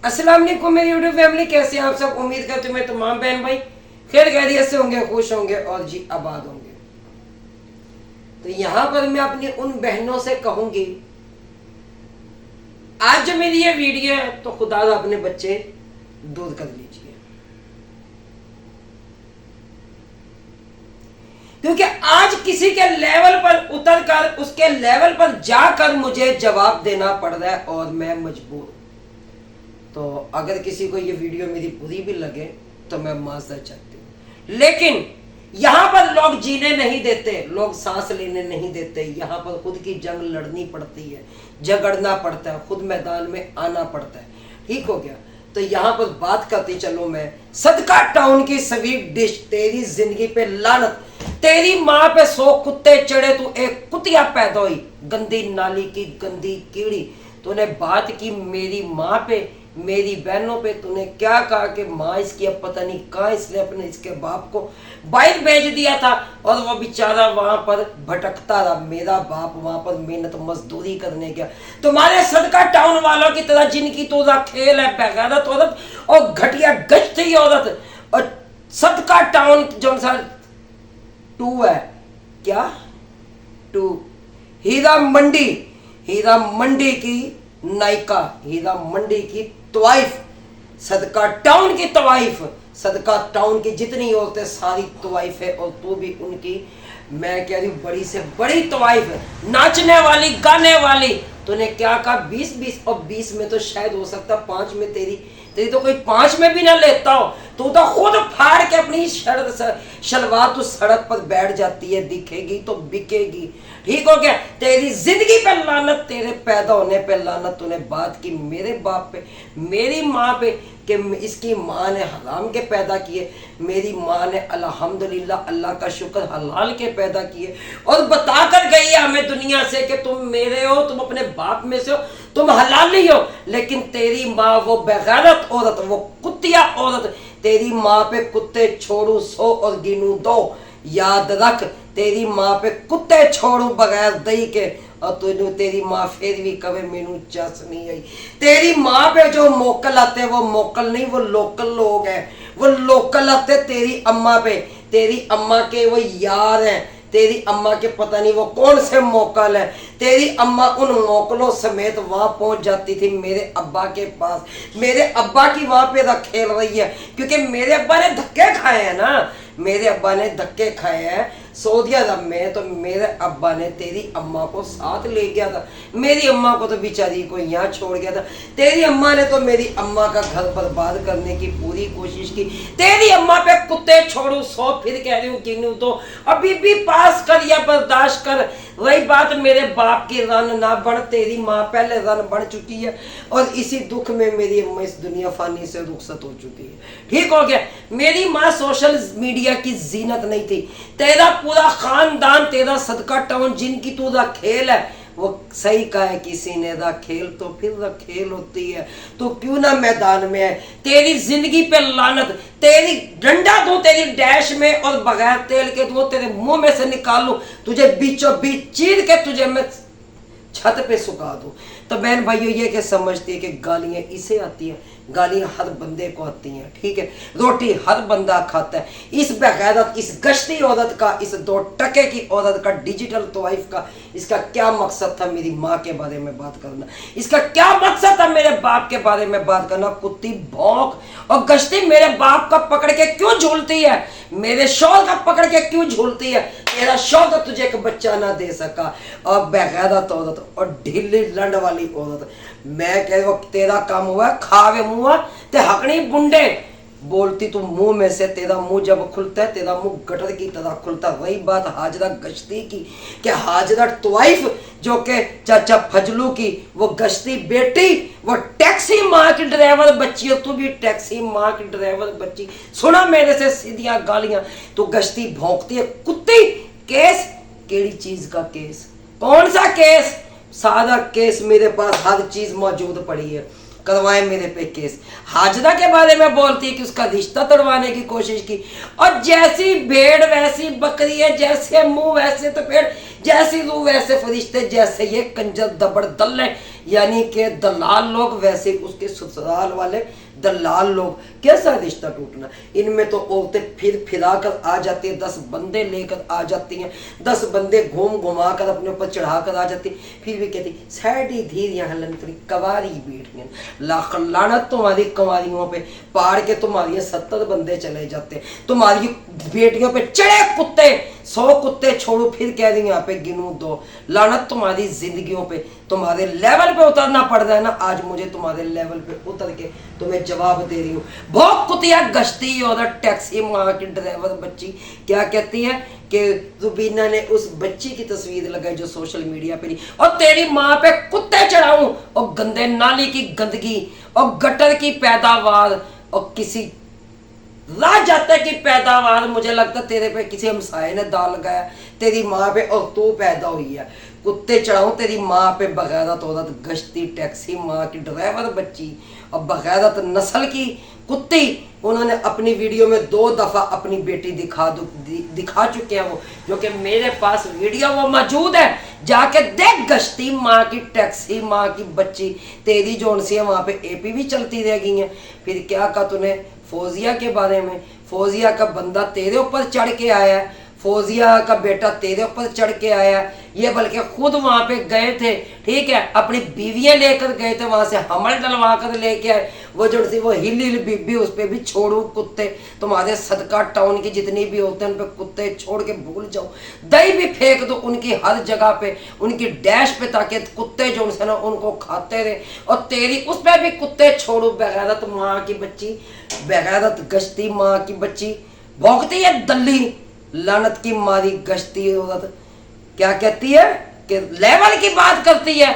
अस्सलाम वालेकुम मेरी यूट्यूब फैमिली, कैसे हैं आप सब। उम्मीद करते हैं मैं तमाम बहन भाई खैर खैरियत से होंगे, खुश होंगे और जी आबाद होंगे। तो यहाँ पर मैं अपनी उन बहनों से कहूंगी, आज जो मेरी ये वीडियो है तो खुदा अपने बच्चे दूर कर लीजिए, क्योंकि आज किसी के लेवल पर उतर कर उसके लेवल पर जाकर मुझे जवाब देना पड़ रहा है और मैं मजबूर हूं। तो अगर किसी को ये वीडियो मेरी बुरी भी लगे तो मैं माजरत चाहती हूँ, लेकिन यहाँ पर लोग जीने नहीं देते, लोग सांस लेने नहीं देते। यहाँ पर खुद की जंग लड़नी पड़ती है, झगड़ना पड़ता है, खुद मैदान में आना पड़ता है। ठीक हो गया। तो यहाँ पर बात करती चलो मैं सदका टाउन की स्वीट डिश, तेरी जिंदगी पे लानत, तेरी माँ पे 100 कुत्ते चढ़े, तू एक कुतिया पैदा हुई, गंदी नाली की गंदी कीड़ी। तूने बात की मेरी माँ पे, मेरी बहनों पे, तूने क्या कहा कि माँ इसकी अब पता नहीं कहाँ, इसने अपने इसके बाप को बाहर भेज दिया था और वो बेचारा वहां पर भटकता रहा। मेरा बाप वहां पर मेहनत मजदूरी करने गया। तुम्हारे सदका टाउन वालों की तरह जिनकी तो खेल है बेगैरत औरत और घटिया गश्ती औरत, और सदका टाउन जो सा 2 है, क्या 2 हीरा मंडी की नायिका, हीरा मंडी की तवाइफ, सदका टाउन की तवाइफ, सदका टाउन की जितनी औरतें सारी तवाइफ है और तू भी उनकी, मैं कह रही हूँ बड़ी से बड़ी तवाइफ है, नाचने वाली गाने वाली। तूने क्या कहा 20 और 20 में तो शायद हो सकता 5 में तेरी तो कोई 5 में भी ना लेता हो। तू तो खुद फाड़ के अपनी शलवार तू सड़क पर बैठ जाती है, दिखेगी तो बिकेगी। ठीक हो गया। तेरी जिंदगी पे लानत, तेरे पैदा होने पे लानत। तूने बात की मेरे बाप पे, मेरी माँ पे कि इसकी माँ ने हराम के पैदा किए, मेरी माँ ने अल्हम्दुलिल्लाह अल्लाह का शुक्र हलाल के पैदा किए, और बता कर गई है हमें दुनिया से कि तुम मेरे हो, तुम अपने बाप में से हो, तुम हलाली हो। लेकिन तेरी माँ वो बेगैरत औरत, वो कुतिया औरत, तेरी माँ पे कुत्ते छोड़ू 100 और गिनू 2। याद रख, तेरी माँ पे कुत्ते छोड़ू बगैर दही के, और तुझे तेरी माँ फिर भी कभी मेनू चस नहीं आई। तेरी माँ पे जो मोकल आते वो मोकल नहीं, वो लोकल लोग हैं, वो लोकल आते तेरी अम्मा पे। तेरी अम्मा के वो यार हैं, तेरी अम्मा के पता नहीं वो कौन से मोकल है। तेरी अम्मा उन मोकलों समेत वहां पहुंच जाती थी मेरे अब्बा के पास। मेरे अब्बा की वहां पे खेल रही है, क्योंकि मेरे अब्बा ने धक्के खाए हैं ना, मेरे अब्बा ने धक्के खाए हैं सऊदी अरब में। तो मेरे अब्बा ने तेरी अम्मा को साथ ले गया था, मेरी अम्मा को तो बेचारी को यहाँ छोड़ गया था। तेरी अम्मा ने तो मेरी अम्मा का घर बर्बाद करने की पूरी कोशिश की। तेरी अम्मा पे कुत्ते छोड़ू 100, फिर कह रही हूँ गिनू तो अभी भी पास कर या बर्दाश्त कर। वही बात मेरे बाप की रन ना बढ़, तेरी माँ पहले रन बढ़ चुकी है और इसी दुख में मेरी अम्मा इस दुनिया फानी से रुखसत हो चुकी है। ठीक हो गया। मेरी माँ सोशल मीडिया की जीनत नहीं थी। तेरा पूरा खानदान, तेरा सदका टाउन जिनकी तू खेल है, वो सही कहा है किसी ने, खेल तो फिर खेल होती है, तो क्यों ना मैदान में है। तेरी जिंदगी पे लानत, तेरी डंडा दूं तेरी डैश में और बगैर तेल के दूं तेरे मुंह में से निकाल लूं, तुझे बीचों बीच चीर के तुझे मैं छत पे सुखा दूं। तो बहन भाइयों ये क्या समझती है कि गालियां इसे आती हैं, गालियां हर बंदे को आती हैं। ठीक है, रोटी हर बंदा खाता है। इस बेगैरत, इस गश्ती औरत का, इस 2 टके की औरत का, डिजिटल तवाइफ का, इसका क्या मकसद था मेरी माँ के बारे में बात करना, इसका क्या मकसद था मेरे बाप के बारे में बात करना। कुत्ती भौंक और गश्ती मेरे बाप का पकड़ के क्यों झूलती है, मेरे शौहर का पकड़ के क्यों झूलती है। तेरा शौहर तुझे एक बच्चा ना दे सका, और बेगैरत औरत और ढीली लंड वाली औरत, मैं कह रहा हूं तेरा काम हुआ खावे मुआ ते हकनी बुंडे। बोलती तू मुंह में से, तेरा मुंह जब खुलता है तेरा मुंह गटर की तरह खुलता। वही बात हाजरा गश्ती की कि हाजरा तवाइफ जो के चाचा फजलू की वो गश्ती बेटी, वो टैक्सी माँ की ड्राइवर बच्ची हो, तू भी टैक्सी माँ की ड्राइवर बच्ची। सुना मेरे से सीधियां गालियां, तू गश्ती भौंकती है कुत्ती। केस केड़ी चीज का केस, कौन सा केस, सादा केस मेरे पास हर चीज मौजूद पड़ी है, करवाए मेरे पे केस। हाजरा के बारे में बोलती है कि उसका रिश्ता तोड़वाने की कोशिश की, और जैसी भेड़ वैसी बकरी है, जैसे मुंह वैसे तो पेड़, जैसी रूह वैसे फरिश्ते, जैसे ये कंजर दबड़ दल है, यानी कि दलाल लोग, वैसे उसके ससुराल वाले दलाल लोग, कैसा रिश्ता टूटना। इनमें तो औरतें फिर फिरा कर आ जाती हैं, 10 बंदे लेकर आ जाती हैं, 10 बंदे घूम घुमा कर अपने ऊपर चढ़ा कर आ जाती, फिर भी कहती सैडी धीर यहाँ लंतरी कवारी बैठी, लाख लानत तुम्हारी कंवारियों पे, पार के तुम्हारी 70 बंदे चले जाते, तुम्हारी बेटियों पे चढ़े कुत्ते, 100 कुत्ते छोड़ो, फिर कह रही यहाँ पे गिनू 2, लानत तुम्हारी जिंदगियों पे, तुम्हारे लेवल पे उतरना पड़ रहा है ना, आज मुझे तुम्हारे लेवल पे उतर के तुम्हें जवाब दे रही हूँ। बहुत कुतिया गश्ती और टैक्सी माँ की ड्राइवर बच्ची क्या कहती है कि रुबीना ने उस बच्ची की तस्वीर लगाई जो सोशल मीडिया पे, और तेरी माँ पे कुत्ते चढ़ाऊं, और गंदे नाली की गंदगी और गटर की पैदावार और किसी राज जाता की पैदावार, मुझे लगता तेरे पे किसी हमसाये ने दाल लगाया तेरी माँ पे और तू पैदा हुई है। कुत्ते चढ़ाऊं तेरी माँ पे, बगैरत औरत गश्ती टैक्सी माँ की ड्राइवर बच्ची और बगैरत नस्ल की कुत्ती। उन्होंने अपनी वीडियो में 2 दफा अपनी बेटी दिखा चुके हैं, वो जो कि मेरे पास वीडियो वो मौजूद है, जाके देख गश्ती माँ की टैक्सी माँ की बच्ची, तेरी जो सी है वहाँ पे एपी भी चलती रह गई है। फिर क्या कहा तूने फौजिया के बारे में, फौजिया का बंदा तेरे ऊपर चढ़ के आया है, फौजिया का बेटा तेरे ऊपर चढ़ के आया, ये बल्कि खुद वहां पे गए थे, ठीक है, अपनी बीवियां लेकर गए थे, वहां से हमल डलवा कर लेके आए, वो जो सी वो हिल बीबी, उस पर भी छोड़ो कुत्ते, तुम्हारे सदका टाउन की जितनी भी होते हैं उन पे कुत्ते छोड़ के भूल जाओ, दही भी फेंक दो उनकी हर जगह पे, उनकी डैश पे, ताकि कुत्ते जो है ना उनको खाते रहे, और तेरी उस पर भी कुत्ते छोड़ो, बेगैरत माँ की बच्ची, बेगैरत गश्ती माँ की बच्ची, भौंकती है दल्ली लानत की मारी गश्ती औरत। क्या कहती है कि लेवल की बात करती है,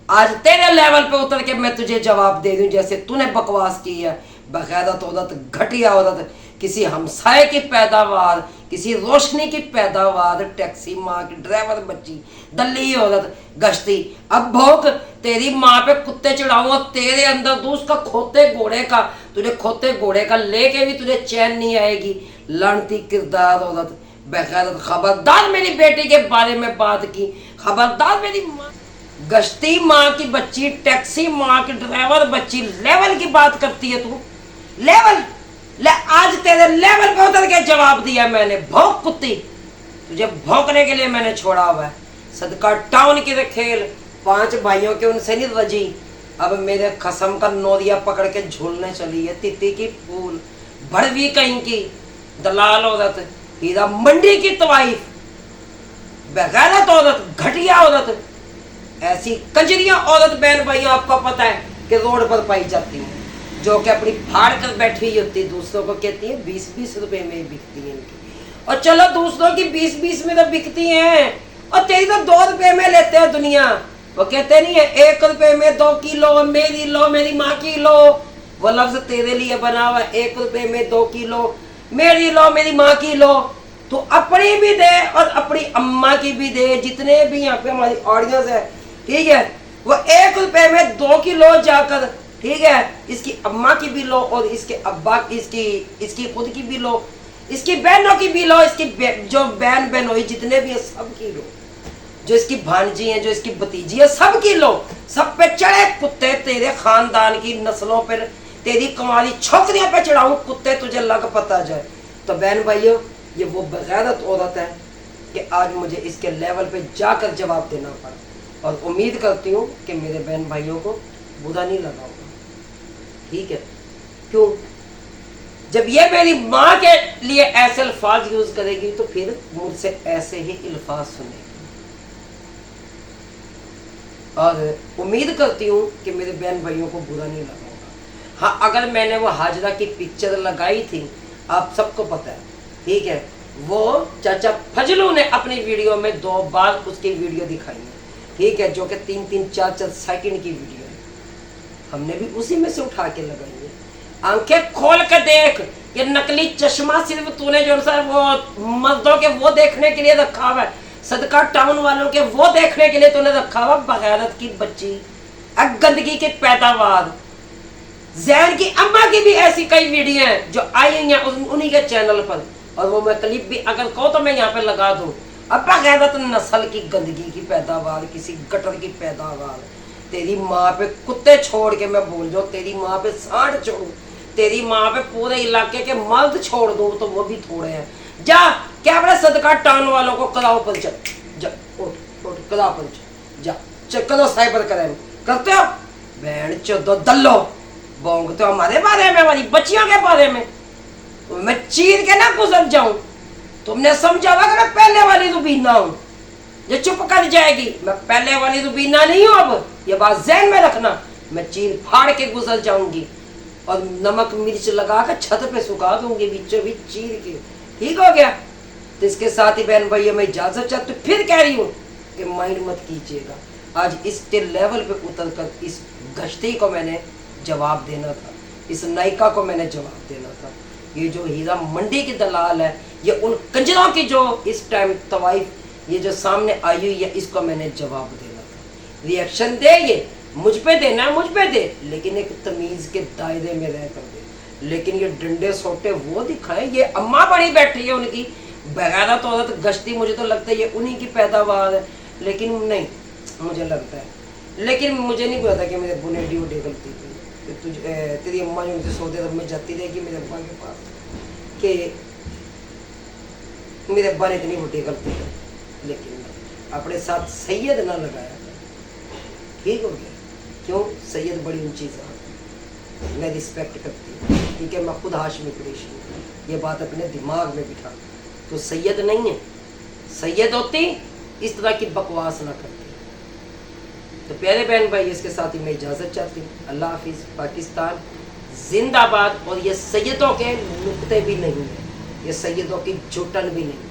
आज तेरे लेवल पे उतर के मैं तुझे जवाब दे दूं, जैसे तूने बकवास की है। बगैरत औरत, घटिया औरत, किसी हमसाए की पैदावार, किसी रोशनी की पैदावार, टैक्सी माँ की ड्राइवर बच्ची, दल्ली औरत गश्ती। अब भौंक, तेरी माँ पे कुत्ते चढ़ाऊंगा, तेरे अंदर दूस का खोते घोड़े का, तुझे खोते घोड़े का लेके भी तुझे चैन नहीं आएगी, लानती किरदार औरत, बेगैरत। खबरदार मेरी बेटी के बारे में बात की, खबरदार मेरी माँ, गश्ती माँ की बच्ची, टैक्सी माँ की ड्राइवर बच्ची, लेवल की बात करती है तू, लेवल ले, आज तेरे लेवल पे उतर के जवाब दिया मैंने। भौंक कुत्ती, तुझे भौंकने के लिए मैंने छोड़ा हुआ है। सदका टाउन की खेल 5 भाइयों के उनसे नहीं रजी, अब मेरे कसम का नोरिया पकड़ के झूलने चली है, तिती की फूल भड़वी कहीं की दलाल औरत, हीरा मंडी की तवाइफ, बेगैरत औरत, घटिया औरत, ऐसी कंजरियां औरत बहन भाइयों आपको पता है कि रोड पर पाई जाती है, जो कि अपनी फाड़ कर बैठी हुई होती है, दूसरों को कहती है 20-20 रुपए में बिकती है इनकी, और चलो दूसरों की 20-20 में तो बिकती हैं, और तेरी तो 2 रुपए में लेते हैं दुनिया। वो कहते नहीं है 1 रुपए में 2 किलो मेरी लो, मेरी माँ की लो, वो लफ्ज तेरे लिए बना हुआ, 1 रुपए में 2 किलो मेरी लो, मेरी माँ की लो। तो अपनी भी दे और अपनी अम्मा की भी दे, जितने भी यहाँ पे हमारी ऑडियंस है, ठीक है, वो 1 रुपए में 2 किलो जाकर, ठीक है, इसकी अम्मा की भी लो और इसके अब्बा, इसकी खुद की भी लो, इसकी बहनों की भी लो, इसकी जो बहन बहनोई जितने भी है सब की लो, जो इसकी भांजी है, जो इसकी भतीजी है, सब की लो। सब पे चढ़े कुत्ते, तेरे खानदान की नस्लों पर, तेरी कमाली छोकरियों पे चढ़ाऊं कुत्ते, तुझे लग पता जाए। तो बहन भाइयों, ये वो बगैरत औरत है कि आज मुझे इसके लेवल पे जाकर जवाब देना पड़ा, और उम्मीद करती हूँ कि मेरे बहन भाइयों को बुरा नहीं लगा होगा, ठीक है। क्यों? जब ये मेरी माँ के लिए ऐसे अल्फाज यूज करेगी तो फिर मुझसे ऐसे ही अल्फाज सुनेगी, और उम्मीद करती हूँ कि मेरे बहन भाइयों को बुरा नहीं लगा होगा। हाँ, अगर मैंने वो हाजरा की पिक्चर लगाई थी, आप सबको पता है, ठीक है, वो चाचा फजलू ने अपनी वीडियो में 2 बार उसकी वीडियो दिखाई है, ठीक है, जो कि 3-3, 4-4 सेकंड की वीडियो है, हमने भी उसी में से उठा के लगाई है। आंखें खोल के देख, ये नकली चश्मा सिर्फ तूने जो सा वो मर्दों के वो देखने के लिए रखा हुआ है, सदका टाउन वालों के वो देखने के लिए तूने रखा हुआ, बगैरत की बच्ची, गंदगी की पैदावार। जैन की अम्मा की भी ऐसी कई वीडियो हैं जो आई हुई हैं उन्हीं के चैनल पर, और वो मैं क्लिप भी अगर कहो तो मैं यहाँ पे लगा दूं। अब बगैरत नस्ल की गंदगी की पैदावार, किसी गटर की पैदावार, तेरी माँ पे कुत्ते छोड़ के मैं भूल जाऊँ, तेरी माँ पे सांड छोड़ू, तेरी माँ पे पूरे इलाके के मर्द छोड़ दूँ तो वो भी थोड़े हैं। जा क्या बड़ा सदका टान वालों को कलाओ पर चल, जा उठ उठ कलाओ पर जा, चल करो साइबर क्राइम करते हो, बहन चोदो दल्लो, बोंगते हो हमारे बारे में, हमारी बच्चियों के बारे में। मैं चीर के ना गुजर जाऊं, तुमने समझा होगा कि मैं पहले वाली रुबीना हूं, ये चुप कर जाएगी। मैं पहले वाली रुबीना नहीं हूं, अब ये बात ज़हन में रखना। मैं चीर फाड़ के गुजर जाऊंगी और नमक मिर्च लगा कर छत पे सुखा दूंगी बीचों बीच चीर के। ठीक हो गया? तो इसके साथ ही बहन भैया मैं इजाजत चाहती हूँ, फिर कह रही हूँ कि माइंड मत कीजिएगा। आज इस लेवल पे उतर कर इस गश्ती को मैंने जवाब देना था, इस नायिका को मैंने जवाब देना था। ये जो हीरा मंडी की दलाल है, ये उन कंजरों की जो इस टाइम तवाइफ ये जो सामने आई हुई है, इसको मैंने जवाब देना था। रिएक्शन दे, ये मुझ पे देना है, मुझ पे दे, लेकिन एक तमीज के दायरे में रह कर दे। लेकिन ये डंडे सोटे वो दिखाए, ये अम्मा बड़ी बैठी है उनकी बगैरत औरत गश्ती, मुझे तो लगता है ये उन्हीं की पैदावार है। लेकिन नहीं, मुझे लगता है, लेकिन मुझे नहीं पता कि मेरे बुने ड्यूटी गलती थी कि तुझे तेरी अम्मा जो मुझे सोते तब मैं जाती रहेगी मेरे अब्बा के पास कि मेरे अब्बा ने इतनी बड़ी गलती की, लेकिन अपने साथ सैयद ना लगाया। ठीक हो गया? क्यों? सैयद बड़ी ऊंची ज़ात, मैं रिस्पेक्ट करती हूँ, क्योंकि मैं खुद हाशमी कुरैशी हूँ। ये बात अपने दिमाग में बिठा, तो सैयद नहीं है, सैयद होती इस तरह की बकवास ना करती। तो प्यारे बहन भाई, इसके साथ ही मैं इजाज़त चाहती हूँ। अल्लाह हाफिज़। पाकिस्तान जिंदाबाद। और ये सैयदों के नुक्ते भी नहीं है, ये सैयदों की जुटन भी नहीं।